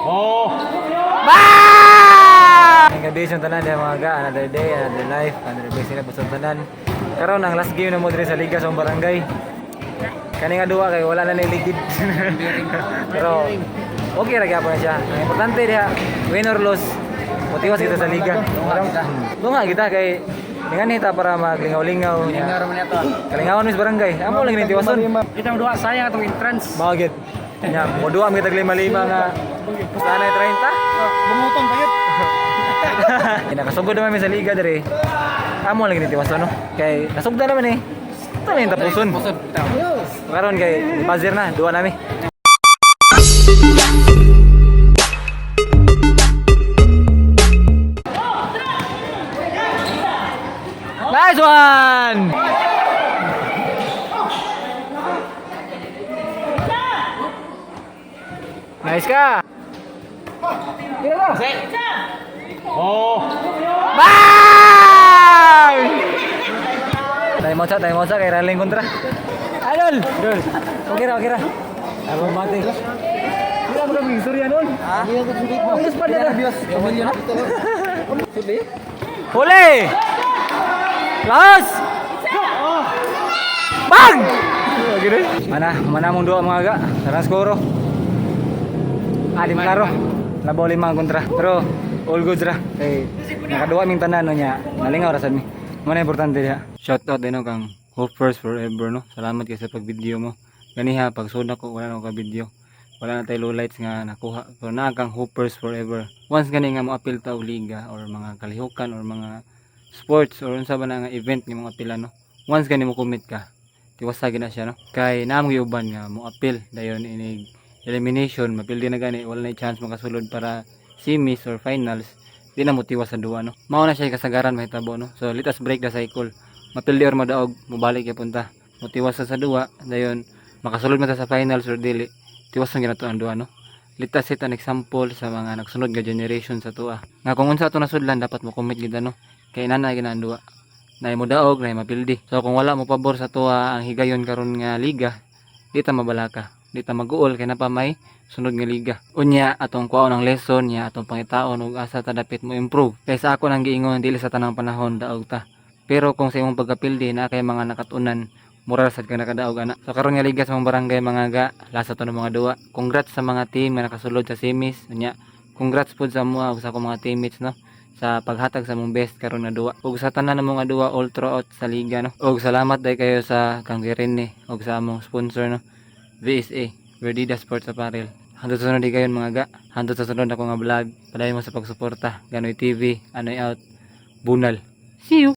Oh! Ang gabi sa tanan ya mga ga, another day, another life, another day sila sa tanan. Karon ang last game na mo diri sa liga sa barangay. Kani nga duwa kay wala na niligid. Pero okay ra gyapon siya. Ang importante diha, win or lose, motiwas kita sa liga. Dunga kita kay dengan kita para maglingaw-lingaw. Lingaw man ito. Kalingawan mis barangay. Amo lang ni tiwason. Kita mo duwa sayang atong entrance. Mao gid. Nya, mo duwa mi tag 5-5 nga sana 30. Bumutong pa yun. Nakasugod naman mi sa liga diri. Amo lang ni tiwason no. Kay nasugda naman eh. Ito na yung tapuson. Karon kay buzzer na, duwa nami. Nice one! Nice ka! Oh! Bang! Tayo mo sa kay Raling kontra. Idol! Idol! Okay ra. Ako mati. Kita mo kami istorya nun. Ha? Bios pa na. Bios. Kamilyo na. Suli. Huli! Laos! Bang! Gini. Mana mong duwa mga ga. Sarang skoro. Alim klaro. Labaw 5 kontra. Pero all good ra. Kay nakaduwa ming tanan no nya. Nalingaw ra sad mi. Muna importante diha. Shout out din kang Hoopers Forever no. Salamat kay sa pag-video mo. Ganiha pag sud ko wala na ko ka-video. Wala na tayo lowlights nga nakuha. Pero naa kang Hoopers Forever. Once gani nga mo apil ta og liga or mga kalihukan or mga sports or unsa ba na nga event nga mo apila no. Once gani mo commit ka, tiwasa gina siya no. Kay naamo uban nga mo apil dayon inig elimination, mapildi na gani wala na chance makasulod para semis or finals. Di na mo tiwas sa duwa no. Mao na siya kasagaran mahitabo no. So let us break the cycle. Mapildi or madaog, mobalik kay punta. Motiwas sa duwa, dayon makasulod man ta sa finals or dili. Tiwas ang ginato ang duwa no. Let us set an example sa mga nagsunod nga generation sa tuwa. Nga kung unsa ato nasudlan dapat mo commit gid no. Kay nanay ginaan duwa. Nay mo daog, nay mapildi. So kung wala mo pabor sa tuwa ang higayon karon nga liga, di ta mabalaka. Di ta mag-uol kay na pa may sunod nga liga. Unya atong kuhaon ng lesson nya atong pangitaon ug asa ta dapit mo improve. Kay sa ako nang giingon dili sa tanang panahon daog ta. Pero kung sa imong pagkapildi na kay mga nakatunan, mura sad ka nakadaog ana. So karon nga liga sa mga barangay mga ga, lasa to ng mga duwa. Congrats sa mga team nga nakasulod sa semis. Unya, congrats pud sa mga ug sa akong mga teammates no sa paghatag sa mong best karon nga duwa. Ug sa tanan ng mga duwa all throughout sa liga no. Ug salamat day kayo sa kang Rene ug sa among sponsor no. VSA, Verdida Sports Apparel. Hangtod sa sunod di kayon mga ga. Hangtod sa sunod ako nga vlog. Padayon mo sa pagsuporta. Ganoy TV, Anoy out. Bunal. See you!